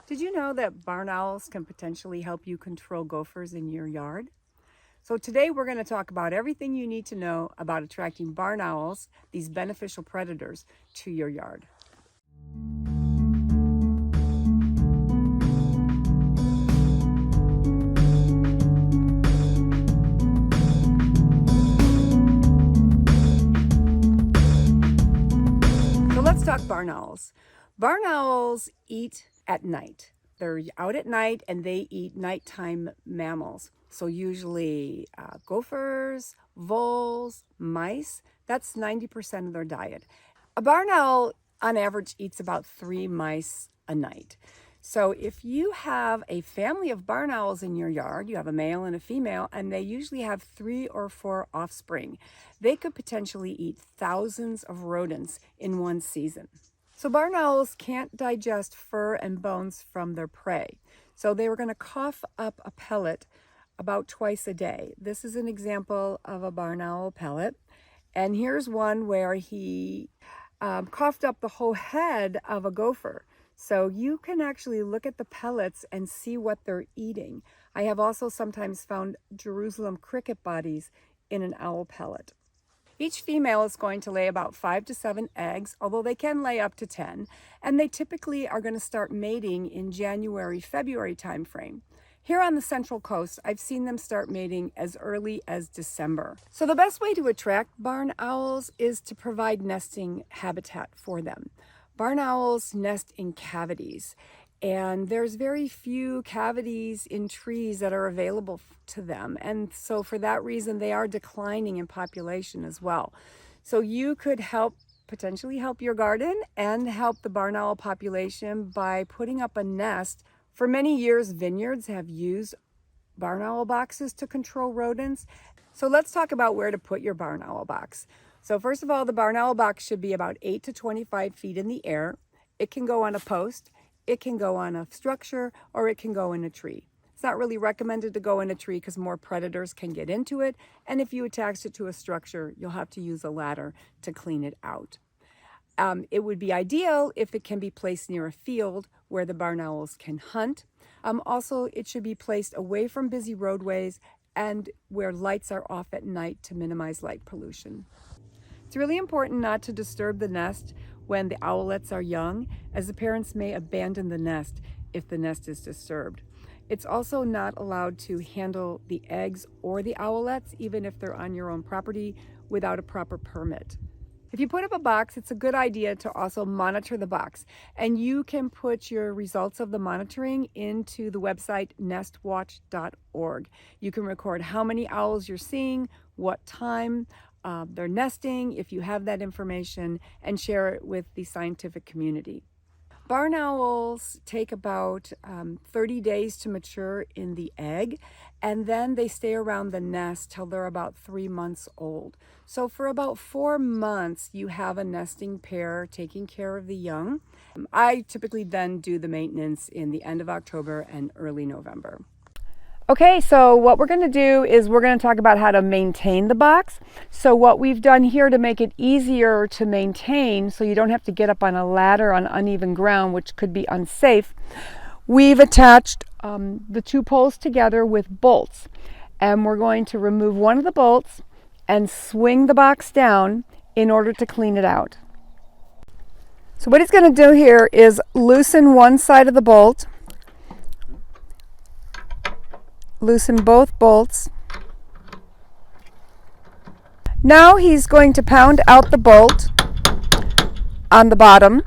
Did you know that barn owls can potentially help you control gophers in your yard? So today we're going to talk about everything you need to know about attracting barn owls, these beneficial predators, to your yard. So let's talk barn owls. Barn owls eat at night. They're out at night and they eat nighttime mammals. So usually gophers, voles, mice. That's 90% of their diet. A barn owl on average eats about 3 mice a night. So if you have a family of barn owls in your yard, you have a male and a female, and they usually have 3 or 4 offspring, they could potentially eat thousands of rodents in one season. So barn owls can't digest fur and bones from their prey. So they were going to cough up a pellet about twice a day. This is an example of a barn owl pellet. And here's one where he coughed up the whole head of a gopher. So you can actually look at the pellets and see what they're eating. I have also sometimes found Jerusalem cricket bodies in an owl pellet. Each female is going to lay about 5 to 7 eggs, although they can lay up to 10, and they typically are going to start mating in January, February timeframe. Here on the Central Coast, I've seen them start mating as early as December. So the best way to attract barn owls is to provide nesting habitat for them. Barn owls nest in cavities, and there's very few cavities in trees that are available to them. And so for that reason, they are declining in population as well. So you could potentially help your garden and help the barn owl population by putting up a nest. For many years, vineyards have used barn owl boxes to control rodents. So let's talk about where to put your barn owl box. So first of all, the barn owl box should be about 8 to 25 feet in the air. It can go on a post, it can go on a structure, or it can go in a tree. It's not really recommended to go in a tree because more predators can get into it. And if you attach it to a structure, you'll have to use a ladder to clean it out. It would be ideal if it can be placed near a field where the barn owls can hunt. Also, it should be placed away from busy roadways and where lights are off at night to minimize light pollution. It's really important not to disturb the nest when the owlets are young, as the parents may abandon the nest if the nest is disturbed. It's also not allowed to handle the eggs or the owlets, even if they're on your own property, without a proper permit. If you put up a box, it's a good idea to also monitor the box. And you can put your results of the monitoring into the website nestwatch.org. You can record how many owls you're seeing, what time they're nesting, if you have that information, and share it with the scientific community. Barn owls take about 30 days to mature in the egg, and then they stay around the nest till they're about 3 months old. So for about 4 months, you have a nesting pair taking care of the young. I typically then do the maintenance in the end of October and early November. Okay, so what we're going to do is we're going to talk about how to maintain the box. So what we've done here to make it easier to maintain, so you don't have to get up on a ladder on uneven ground, which could be unsafe, we've attached the 2 poles together with bolts. And we're going to remove one of the bolts and swing the box down in order to clean it out. So what he's going to do here is loosen one side of the bolt. Loosen both bolts. Now he's going to pound out the bolt on the bottom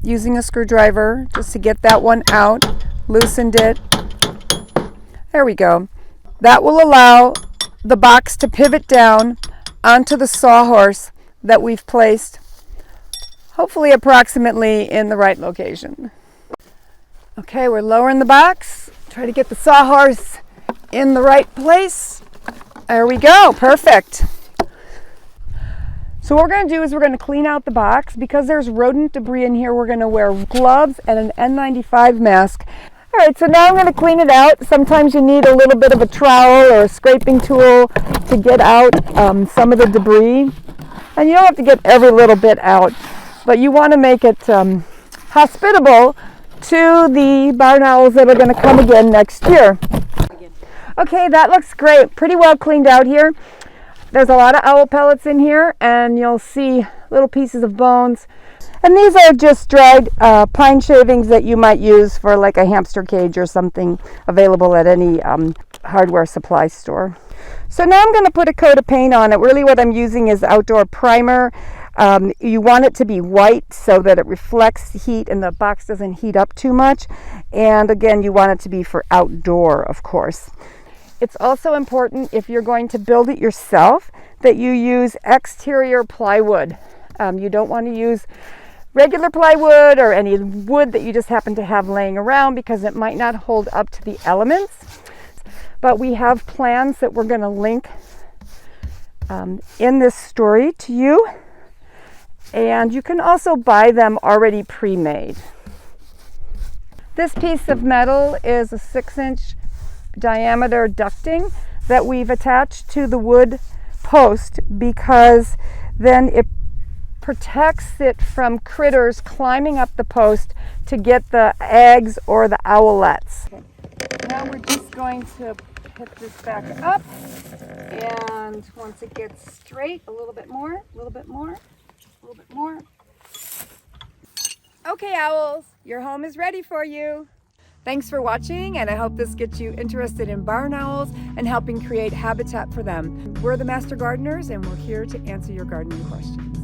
using a screwdriver just to get that one out. Loosened it. There we go. That will allow the box to pivot down onto the sawhorse that we've placed, hopefully approximately in the right location. Okay, we're lowering the box. Try to get the sawhorse in the right place. There we go, perfect. So what we're going to do is we're going to clean out the box. Because there's rodent debris in here, we're going to wear gloves and an N95 mask. All right, so now I'm going to clean it out. Sometimes you need a little bit of a trowel or a scraping tool to get out some of the debris. And you don't have to get every little bit out, but you want to make it hospitable to the barn owls that are going to come again next year. Okay, that looks great. Pretty well cleaned out here. There's a lot of owl pellets in here, and you'll see little pieces of bones. And these are just dried pine shavings that you might use for like a hamster cage or something, available at any hardware supply store. So now I'm going to put a coat of paint on it. Really what I'm using is outdoor primer. You want it to be white so that it reflects heat and the box doesn't heat up too much. And again, you want it to be for outdoor, of course. It's also important, if you're going to build it yourself, that you use exterior plywood. You don't want to use regular plywood or any wood that you just happen to have laying around, because it might not hold up to the elements. But we have plans that we're going to link in this story to you. And you can also buy them already pre-made. This piece of metal is a 6-inch diameter ducting that we've attached to the wood post, because then it protects it from critters climbing up the post to get the eggs or the owlets. Okay. Now we're just going to hit this back up, and once it gets straight, a little bit more, a little bit more, a little bit more. Okay, owls, your home is ready for you. Thanks for watching, and I hope this gets you interested in barn owls and helping create habitat for them. We're the Master Gardeners, and we're here to answer your gardening questions.